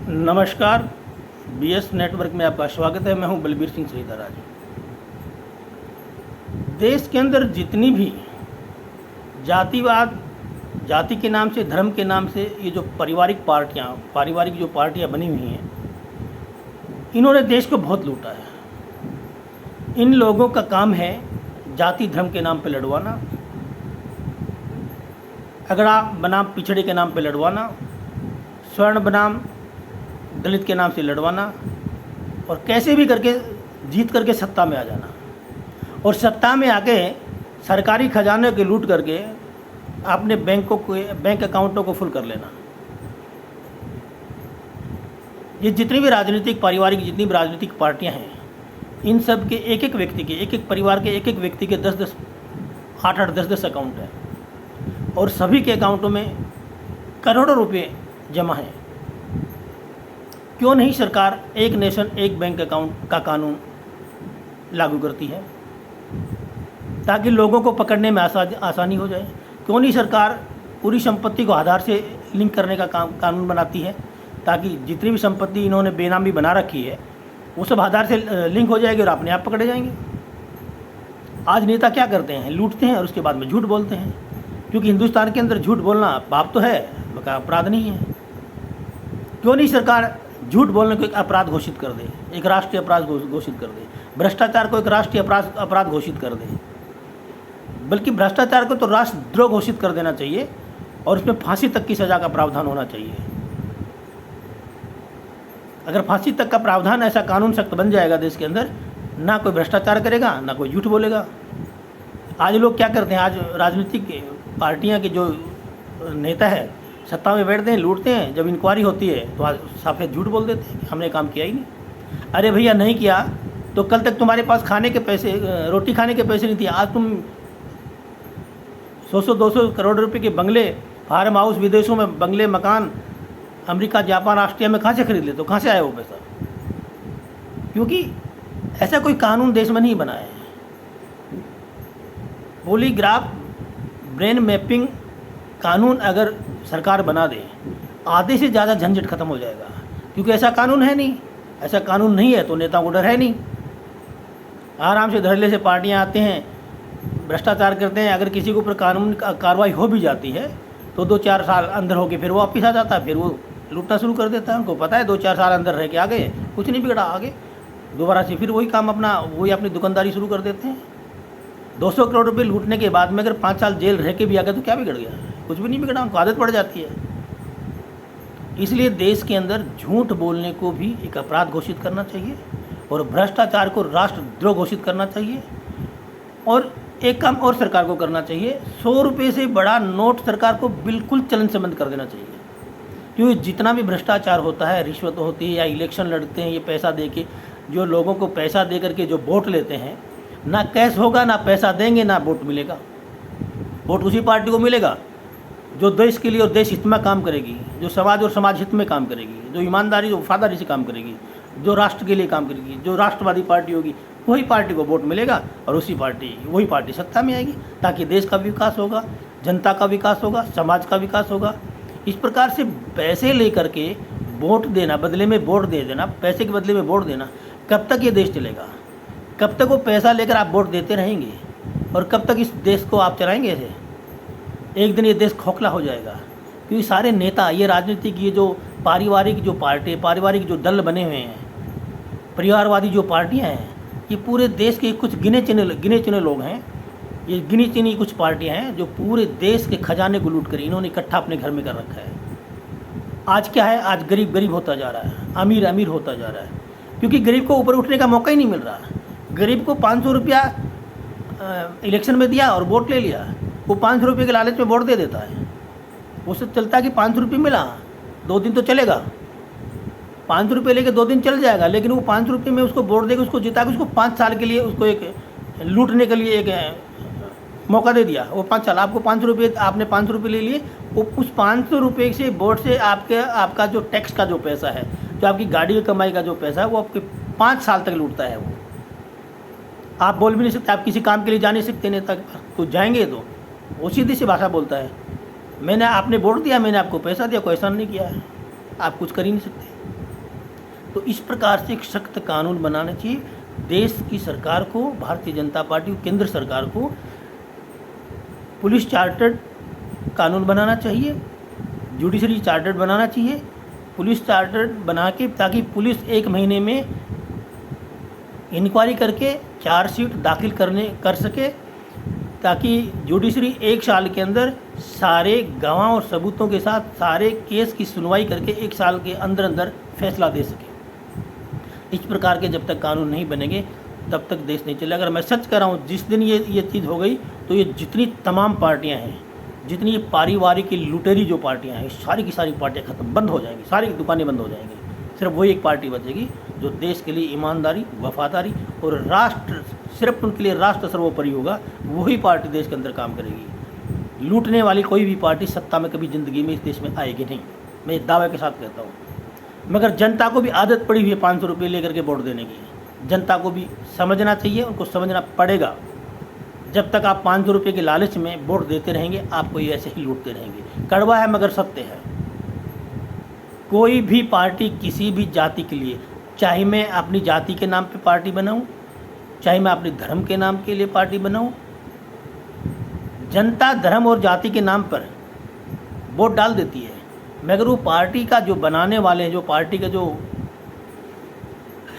नमस्कार। BS network में आपका स्वागत है। मैं हूं बलबीर सिंह श्रीधर। देश के अंदर जितनी भी जातिवाद, जाति के नाम से, धर्म के नाम से ये जो पारिवारिक जो पार्टियां बनी हुई हैं, इन्होंने देश को बहुत लूटा है। इन लोगों का काम है जाति धर्म के नाम पे लड़वाना, अगड़ा बनाम पिछड़े के नाम पे लड़वाना, स्वर्ण बनाम दलित के नाम से लड़वाना और कैसे भी करके जीत करके सत्ता में आ जाना और सत्ता में आके सरकारी खजाने के लूट करके अपने बैंक अकाउंटों को फुल कर लेना। ये जितनी भी राजनीतिक पार्टियां हैं, इन सब के एक एक परिवार के एक व्यक्ति के 8-10 अकाउंट हैं और सभी के अकाउंटों में करोड़ों रुपए जमा हैं। क्यों नहीं सरकार एक नेशन एक बैंक अकाउंट का कानून लागू करती है ताकि लोगों को पकड़ने में आसानी हो जाए? क्यों नहीं सरकार पूरी संपत्ति को आधार से लिंक करने का कानून बनाती है ताकि जितनी भी संपत्ति इन्होंने बेनामी बना रखी है वो सब आधार से लिंक हो जाएगी और अपने आप पकड़े जाएंगे? आज नेता क्या करते हैं? लूटते हैं और उसके बाद में झूठ बोलते हैं, क्योंकि हिंदुस्तान के अंदर झूठ बोलना पाप तो है, मगर अपराध नहीं है। क्यों नहीं सरकार झूठ बोलने को एक अपराध घोषित कर दे, एक राष्ट्रीय अपराध घोषित कर दे, भ्रष्टाचार को एक राष्ट्रीय अपराध घोषित कर दे, बल्कि भ्रष्टाचार को तो राष्ट्रद्रोह घोषित कर देना चाहिए और उसमें फांसी तक की सज़ा का प्रावधान होना चाहिए। अगर फांसी तक का प्रावधान, ऐसा कानून सख्त बन जाएगा देश के अंदर, ना कोई भ्रष्टाचार करेगा ना कोई झूठ बोलेगा। आज लोग क्या करते हैं? आज राजनीतिक पार्टियां के जो नेता है सत्ता में बैठते हैं, लूटते हैं, जब इंक्वायरी होती है तो आज साफे झूठ बोल देते हैं कि हमने काम किया ही नहीं। अरे भैया, नहीं किया तो कल तक तुम्हारे पास खाने के पैसे, रोटी खाने के पैसे नहीं थे। आज तुम 100-200 करोड़ रुपए के बंगले, फार्म हाउस, विदेशों में बंगले, मकान, अमेरिका, जापान, ऑस्ट्रेलिया में कहाँ से खरीद लेते हो? कहाँ से आया वो पैसा? क्योंकि ऐसा कोई कानून देश में नहीं बना है। पॉलीग्राफ ब्रेन मैपिंग कानून अगर सरकार बना दे, आधे से ज़्यादा झंझट खत्म हो जाएगा, क्योंकि ऐसा कानून है नहीं। ऐसा कानून नहीं है तो नेताओं को डर है नहीं। आराम से धड़ल्ले से पार्टियां आते हैं, भ्रष्टाचार करते हैं। अगर किसी के ऊपर कानून कार्रवाई हो भी जाती है तो 2-4 साल अंदर होके फिर वो वापिस आ जाता है, फिर वो लूटना शुरू कर देता है। उनको पता है 2-4 साल अंदर रह के आ गए, कुछ नहीं बिगड़ा, आगे दोबारा से फिर वही काम अपनी दुकानदारी शुरू कर देते हैं। 200 करोड़ रुपये लूटने के बाद में अगर 5 साल जेल रह के भी आ गए तो क्या बिगड़ गया? कुछ भी नहीं बिगड़ा, उनको आदत पड़ जाती है। इसलिए देश के अंदर झूठ बोलने को भी एक अपराध घोषित करना चाहिए और भ्रष्टाचार को राष्ट्रद्रोह घोषित करना चाहिए। और एक काम और सरकार को करना चाहिए, 100 रुपये से बड़ा नोट सरकार को बिल्कुल चलन से बंद कर देना चाहिए। क्योंकि जितना भी भ्रष्टाचार होता है, रिश्वत होती है या इलेक्शन लड़ते हैं ये पैसा दे के, जो लोगों को पैसा दे करके जो वोट लेते हैं, ना कैश होगा, ना पैसा देंगे, ना वोट मिलेगा। वोट उसी पार्टी को मिलेगा जो देश के लिए और देश हित में काम करेगी, जो समाज और समाज हित में काम करेगी, जो ईमानदारी और वफादारी से काम करेगी, जो राष्ट्र के लिए काम करेगी, जो राष्ट्रवादी पार्टी होगी, वही पार्टी को वोट मिलेगा और वही पार्टी सत्ता में आएगी, ताकि देश का विकास होगा, जनता का विकास होगा, समाज का विकास होगा। इस प्रकार से पैसे लेकर के वोट देना, बदले में वोट दे देना, पैसे के बदले में वोट देना, कब तक ये देश चलेगा? कब तक वो पैसा लेकर आप वोट देते रहेंगे और कब तक इस देश को आप चलाएंगे ऐसे? एक दिन ये देश खोखला हो जाएगा, क्योंकि सारे नेता, ये राजनीतिक, ये जो पारिवारिक जो दल बने हुए हैं, परिवारवादी जो पार्टियां हैं, ये पूरे देश के कुछ गिने चुने लोग हैं। ये गिनी चुनी कुछ पार्टियां हैं जो पूरे देश के खजाने को लूट कर इन्होंने इकट्ठा अपने घर में कर रखा है। आज क्या है? आज गरीब होता जा रहा है, अमीर होता जा रहा है, क्योंकि गरीब को ऊपर उठने का मौका ही नहीं मिल रहा। गरीब को 500 रुपया इलेक्शन में दिया और वोट ले लिया, वो 500 रुपये के लालच में वोट दे देता है। उससे चलता है कि 500 रुपये मिला, 2 दिन तो चलेगा, 500 रुपये लेके 2 दिन चल जाएगा, लेकिन वो 500 रुपये में उसको वोट देकर उसको जिता के उसको 5 साल के लिए उसको एक लूटने के लिए एक मौका दे दिया। वो 5 साल आपको 500 रुपये, आपने 500 रुपये ले लिए, वो उस 500 रुपये से वोट से आपका जो टैक्स का जो पैसा है, जो आपकी गाड़ी की कमाई का जो पैसा है, वो आपके 5 साल तक लूटता है। वो आप बोल भी नहीं सकते, आप किसी काम के लिए जा नहीं सकते नेता के पास, तो जाएंगे तो वो सीधी सी भाषा बोलता है, आपने वोट दिया, मैंने आपको पैसा दिया, कोई एहसान नहीं किया है। आप कुछ कर ही नहीं सकते। तो इस प्रकार से एक सख्त कानून बनाना चाहिए। देश की सरकार को, भारतीय जनता पार्टी को, केंद्र सरकार को पुलिस चार्टर्ड कानून बनाना चाहिए, जुडिशरी चार्टर्ड बनाना चाहिए, पुलिस चार्टर्ड बना के, ताकि पुलिस 1 महीने में इंक्वायरी करके चार्जशीट दाखिल कर सके, ताकि जुडिशरी 1 साल के अंदर सारे गवाह और सबूतों के साथ सारे केस की सुनवाई करके 1 साल के अंदर अंदर फैसला दे सके। इस प्रकार के जब तक कानून नहीं बनेंगे तब तक देश नहीं चलेगा। अगर मैं सच कह रहा हूँ, जिस दिन ये चीज़ हो गई तो ये जितनी तमाम पार्टियाँ हैं, जितनी ये पारिवारिक की लुटेरी जो पार्टियाँ हैं, सारी की सारी पार्टियाँ खत्म, बंद हो जाएंगी, सारी दुकानें बंद हो जाएंगी। सिर्फ वही एक पार्टी बचेगी जो देश के लिए ईमानदारी, वफादारी और राष्ट्र, सिर्फ उनके लिए राष्ट्र सर्वोपरि होगा, वही पार्टी देश के अंदर काम करेगी। लूटने वाली कोई भी पार्टी सत्ता में कभी ज़िंदगी में इस देश में आएगी नहीं, मैं इस दावे के साथ कहता हूँ। मगर जनता को भी आदत पड़ी हुई है 500 रुपये लेकर के वोट देने की। जनता को भी समझना चाहिए, उनको समझना पड़ेगा। जब तक आप 500 रुपये के लालच में वोट देते रहेंगे, आपको ये ऐसे ही लूटते रहेंगे। कड़वा है मगर सत्य है। कोई भी पार्टी किसी भी जाति के लिए, चाहे मैं अपनी जाति के नाम पे पार्टी बनाऊं, चाहे मैं अपने धर्म के नाम के लिए पार्टी बनाऊं, जनता धर्म और जाति के नाम पर वोट डाल देती है। मगर वो पार्टी का जो बनाने वाले हैं, जो पार्टी का जो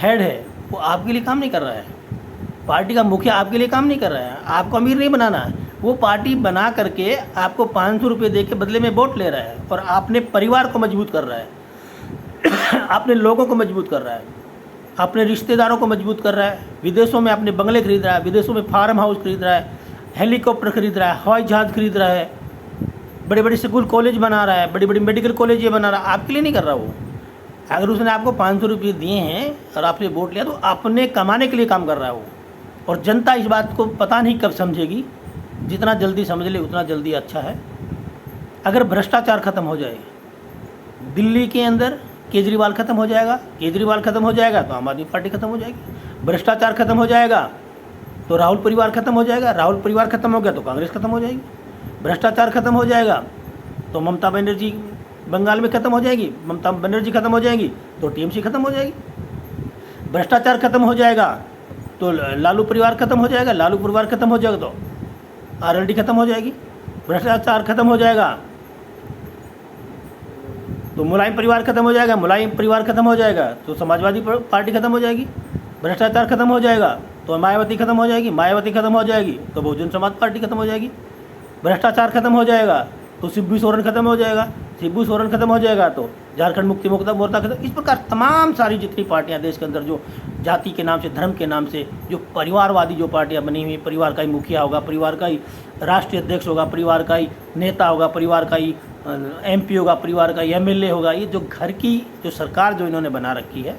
हेड है, वो आपके लिए काम नहीं कर रहा है। पार्टी का मुखिया आपके लिए काम नहीं कर रहा है। आपको अमीर नहीं बनाना है, वो पार्टी बना करके आपको 500 रुपये दे के बदले में वोट ले रहा है, और आपने परिवार को मजबूत कर रहा है अपने लोगों को मजबूत कर रहा है, अपने रिश्तेदारों को मजबूत कर रहा है। विदेशों में अपने बंगले खरीद रहा है, विदेशों में फार्म हाउस खरीद रहा है, हेलीकॉप्टर खरीद रहा है, हवाई जहाज़ खरीद रहा है, बड़े बड़े स्कूल कॉलेज बना रहा है, बड़ी बड़ी मेडिकल कॉलेज ये बना रहा है। आपके लिए नहीं कर रहा वो। अगर उसने आपको 500 रुपये दिए हैं और आपने वोट लिया, तो अपने कमाने के लिए काम कर रहा है वो। और जनता इस बात को पता नहीं कब समझेगी। जितना जल्दी समझ ले उतना जल्दी अच्छा है। अगर भ्रष्टाचार खत्म हो जाए, दिल्ली के अंदर केजरीवाल खत्म हो जाएगा, केजरीवाल खत्म हो जाएगा तो आम आदमी पार्टी खत्म हो जाएगी। भ्रष्टाचार खत्म हो जाएगा तो राहुल परिवार खत्म हो जाएगा, राहुल परिवार खत्म हो गया तो कांग्रेस खत्म हो जाएगी। भ्रष्टाचार खत्म हो जाएगा तो ममता बनर्जी बंगाल में खत्म हो जाएगी, ममता बनर्जी खत्म हो जाएगी तो टीएमसी खत्म हो जाएगी। भ्रष्टाचार खत्म हो जाएगा तो लालू परिवार खत्म हो जाएगा, लालू परिवार खत्म हो जाएगा तो आरएलडी खत्म हो जाएगी। भ्रष्टाचार खत्म हो जाएगा तो मुलायम परिवार खत्म हो जाएगा, मुलायम परिवार खत्म हो जाएगा तो समाजवादी पार्टी खत्म हो जाएगी। भ्रष्टाचार खत्म हो जाएगा तो मायावती खत्म हो जाएगी, मायावती खत्म हो जाएगी तो बहुजन समाज पार्टी खत्म हो जाएगी। भ्रष्टाचार खत्म हो जाएगा तो शिबू सोरेन खत्म हो जाएगा, शिबू सोरेन खत्म हो जाएगा तो झारखंड मुक्ति मोर्चा खत्म। इस प्रकार तमाम सारी जितनी पार्टियां देश के अंदर जो जाति के नाम से, धर्म के नाम से जो परिवारवादी जो पार्टियां बनी हुई, परिवार का ही मुखिया होगा, परिवार का ही राष्ट्रीय अध्यक्ष होगा, परिवार का ही नेता होगा, परिवार का ही एमपी होगा, परिवार का ही एमएलए होगा, ये जो घर की जो सरकार जो इन्होंने बना रखी है,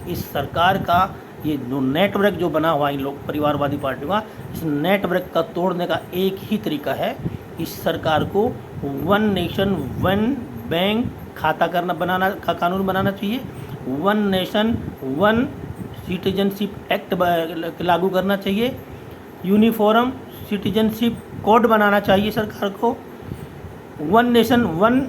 इस सरकार का ये जो नेटवर्क जो बना हुआ इन लोग परिवारवादी पार्टियों का, इस नेटवर्क का तोड़ने का एक ही तरीका है, इस सरकार को वन नेशन वन बैंक खाता बनाना का कानून बनाना चाहिए। One nation one citizenship act लागू करना चाहिए। यूनिफॉर्म सिटीजनशिप कोड बनाना चाहिए सरकार को। वन नेशन वन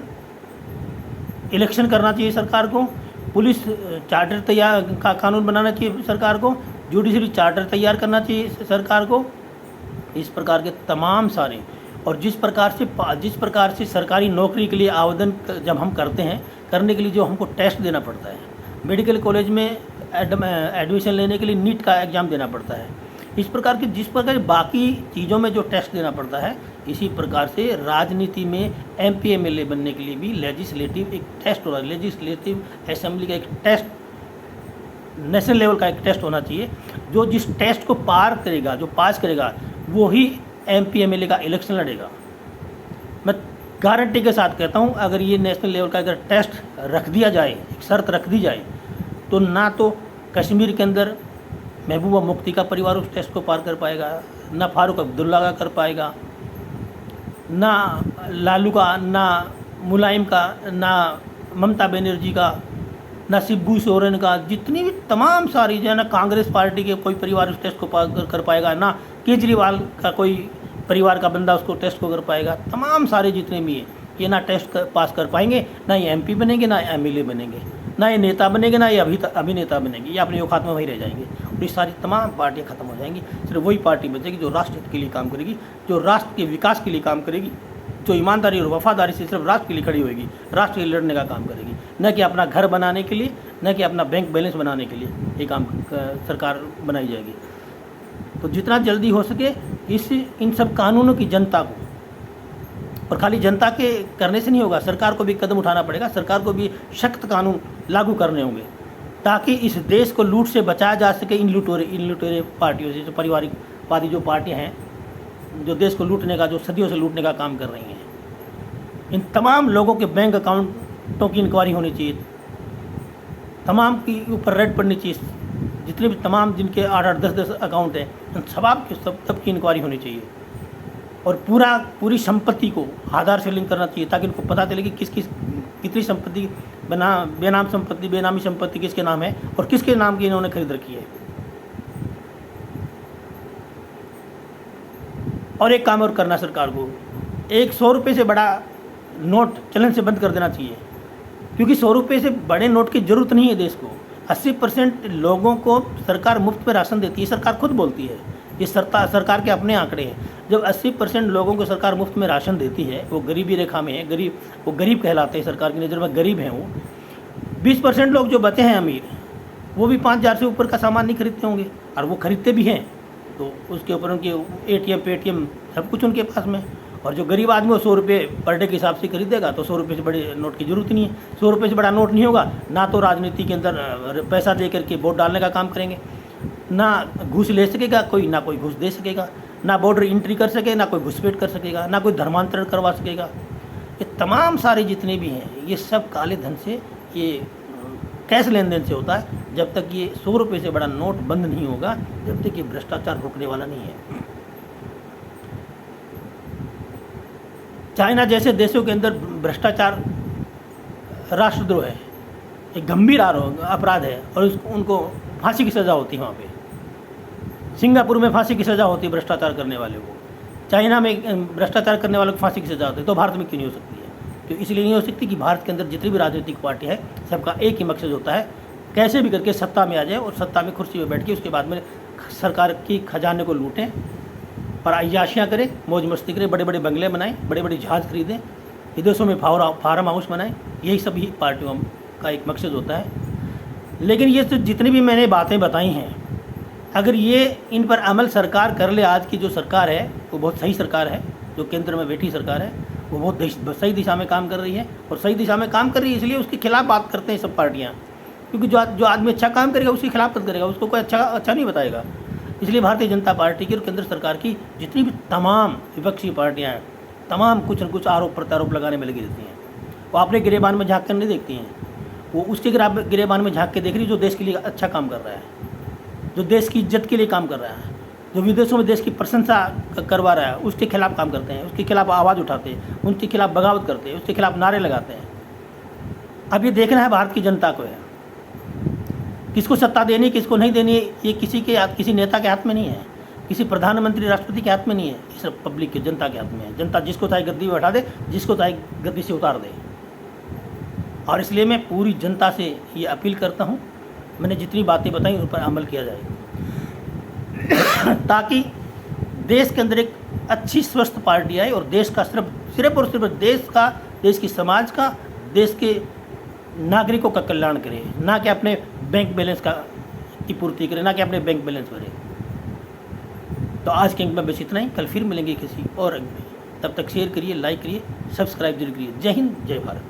इलेक्शन करना चाहिए सरकार को। पुलिस चार्टर तैयार का कानून बनाना चाहिए सरकार को। जुडिशरी चार्टर तैयार करना चाहिए सरकार को। इस प्रकार के तमाम सारे, और जिस प्रकार से सरकारी नौकरी के लिए आवेदन जब हम करते हैं, करने के लिए जो हमको टेस्ट देना पड़ता है, मेडिकल कॉलेज में एडमिशन लेने के लिए नीट का एग्ज़ाम देना पड़ता है, इस प्रकार की जिस प्रकार बाकी चीज़ों में जो टेस्ट देना पड़ता है, इसी प्रकार से राजनीति में एमपी एमएलए बनने के लिए भी लेजिस्लेटिव एक टेस्ट होगा, लेजिस्लेटिव असेंबली का एक टेस्ट, नेशनल लेवल का एक टेस्ट होना चाहिए। जो जिस टेस्ट को पार करेगा, जो पास करेगा, वो ही एमपी एमएलए का इलेक्शन लड़ेगा। मैं गारंटी के साथ कहता हूँ, अगर ये नेशनल लेवल का अगर टेस्ट रख दिया जाए, एक शर्त रख दी जाए, तो ना तो कश्मीर के अंदर महबूबा मुफ्ती का परिवार उस टेस्ट को पार कर पाएगा, ना फारूक अब्दुल्ला का कर पाएगा, ना लालू का, ना मुलायम का, ना ममता बनर्जी का, ना शिबू सोरेन का, जितनी भी तमाम सारी जो है ना कांग्रेस पार्टी के कोई परिवार उस टेस्ट को पार कर पाएगा, ना केजरीवाल का कोई परिवार का बंदा उसको टेस्ट को कर पाएगा। तमाम सारे जितने भी हैं, ये ना टेस्ट पास कर पाएंगे, ना ये MP बनेंगे, ना MLA बनेंगे, ना ये नेता बनेंगे, ना ये अभिनेता बनेंगे। ये अपने औकात में वहीं रह जाएंगे और ये सारी तमाम पार्टियाँ खत्म हो जाएंगी। सिर्फ वही पार्टी बचेगी जो राष्ट्र हित के लिए काम करेगी, जो राष्ट्र के विकास के लिए काम करेगी, जो ईमानदारी और वफादारी से सिर्फ राष्ट्र के लिए खड़ी होगी, राष्ट्र के लिए लड़ने का काम करेगी, न कि अपना घर बनाने के लिए, न कि अपना बैंक बैलेंस बनाने के लिए ये काम सरकार बनाई जाएगी। तो जितना जल्दी हो सके इन सब कानूनों की जनता को, और खाली जनता के करने से नहीं होगा, सरकार को भी कदम उठाना पड़ेगा। सरकार को भी सख्त कानून लागू करने होंगे ताकि इस देश को लूट से बचाया जा सके इन लुटेरे पार्टियों से, जो परिवारवादी जो पार्टियां हैं, जो देश को लूटने का, जो सदियों से लूटने का काम कर रही हैं। इन तमाम लोगों के बैंक अकाउंटों की इंक्वायरी होनी चाहिए, तमाम की ऊपर रेड पड़नी चाहिए, जितने भी तमाम जिनके 8-8, 10-10 अकाउंट हैं, उन सब की इंक्वायरी होनी चाहिए। और पूरी संपत्ति को आधार से लिंक करना चाहिए ताकि उनको पता चले कि कितनी संपत्ति, बेनामी संपत्ति किसके नाम है और किसके नाम की इन्होंने खरीद रखी है। और एक काम और करना सरकार को, एक 100 रुपये से बड़ा नोट चलन से बंद कर देना चाहिए, क्योंकि 100 रुपये से बड़े नोट की ज़रूरत नहीं है देश को। 80% लोगों को सरकार मुफ्त में राशन देती है, सरकार खुद बोलती है, ये सरकार के अपने आंकड़े हैं। जब 80% लोगों को सरकार मुफ्त में राशन देती है, वो गरीबी रेखा में है, वो गरीब कहलाते हैं, सरकार की नज़र में गरीब हैं वो। 20% लोग जो बचे हैं अमीर, वो भी 5,000 से ऊपर का सामान नहीं खरीदते होंगे, और वो खरीदते भी हैं तो उसके ऊपर उनके ATM पेटीएम सब कुछ उनके पास में। और जो गरीब आदमी वो 100 रुपये पर डे के हिसाब से खरीदेगा, तो 100 रुपये से बड़े नोट की ज़रूरत नहीं है। 100 रुपये से बड़ा नोट नहीं होगा, ना तो राजनीति के अंदर पैसा दे करके वोट डालने का काम करेंगे, ना घूस ले सकेगा कोई, ना कोई घूस दे सकेगा, ना बॉर्डर एंट्री कर सके, ना कोई घुसपैठ कर सकेगा, ना कोई धर्मांतरण करवा सकेगा। ये तमाम सारे जितने भी हैं, ये सब काले धन से, ये कैश लेन देन से होता है। जब तक ये 100 रुपये से बड़ा नोट बंद नहीं होगा, जब तक ये भ्रष्टाचार रुकने वाला नहीं है। चाइना जैसे देशों के अंदर भ्रष्टाचार राष्ट्रद्रोह है, एक गंभीर अपराध है, और उनको फांसी की सज़ा होती है। वहाँ पे सिंगापुर में फांसी की सज़ा होती है भ्रष्टाचार करने वाले को, चाइना में भ्रष्टाचार करने वालों को फांसी की सज़ा होती है। तो भारत में क्यों नहीं हो सकती है? तो इसलिए नहीं हो सकती कि भारत के अंदर जितनी भी राजनीतिक पार्टी है, सबका एक ही मकसद होता है, कैसे भी करके सत्ता में आ जाए और सत्ता में कुर्सी पर बैठ के उसके बाद में सरकार की खजाने को लूटें, पर अय्याशियाँ करें, मौज मस्ती करें, बड़े बड़े बंगले बनाएं, बड़े बड़े जहाज़ खरीदें, विदेशों में फार्म हाउस बनाएं। यही सब ही पार्टियों का एक मकसद होता है। लेकिन ये तो जितनी भी मैंने बातें बताई हैं, अगर ये इन पर अमल सरकार कर ले, आज की जो सरकार है वो बहुत सही सरकार है, जो केंद्र में बैठी सरकार है वो बहुत सही दिशा में काम कर रही है, और सही दिशा में काम कर रही है इसलिए उसके खिलाफ बात करते हैं सब पार्टियाँ, क्योंकि जो आदमी अच्छा काम करेगा उसके खिलाफ मत करेगा, उसको कोई अच्छा नहीं बताएगा। इसलिए भारतीय जनता पार्टी की और केंद्र सरकार की जितनी भी तमाम विपक्षी पार्टियाँ हैं, तमाम कुछ न कुछ आरोप प्रत्यारोप लगाने में लगी रहती हैं। वो अपने गिरेबान में झाँक कर नहीं देखती हैं, वो उसके गिरेबान में झाँक के देख रही जो देश के लिए अच्छा काम कर रहा है, जो देश की इज्जत के लिए काम कर रहा है, जो विदेशों में देश की प्रशंसा करवा रहा है, उसके खिलाफ काम करते हैं, उसके खिलाफ आवाज़ उठाते हैं, उनके खिलाफ बगावत करते हैं, उसके खिलाफ नारे लगाते हैं। अब ये देखना है भारत की जनता को है, किसको सत्ता देनी, किसको नहीं देनी, ये किसी नेता के हाथ में नहीं है, किसी प्रधानमंत्री राष्ट्रपति के हाथ में नहीं है, ये सब पब्लिक के, जनता के हाथ में है। जनता जिसको चाहे गद्दी में बैठा दे, जिसको चाहे गद्दी से उतार दे। और इसलिए मैं पूरी जनता से ये अपील करता हूँ, मैंने जितनी बातें बताई उन पर अमल किया जाए ताकि देश के अंदर एक अच्छी स्वस्थ पार्टी आए और देश का सिर्फ और सिर्फ देश की समाज का, देश के नागरिकों का कल्याण करे, ना कि अपने बैंक बैलेंस की पूर्ति करे, ना कि अपने बैंक बैलेंस भरे। तो आज के अंक में बस इतना ही, कल फिर मिलेंगे किसी और अंक में। तब तक शेयर करिए, लाइक करिए, सब्सक्राइब जरूर करिए। जय हिंद, जय भारत।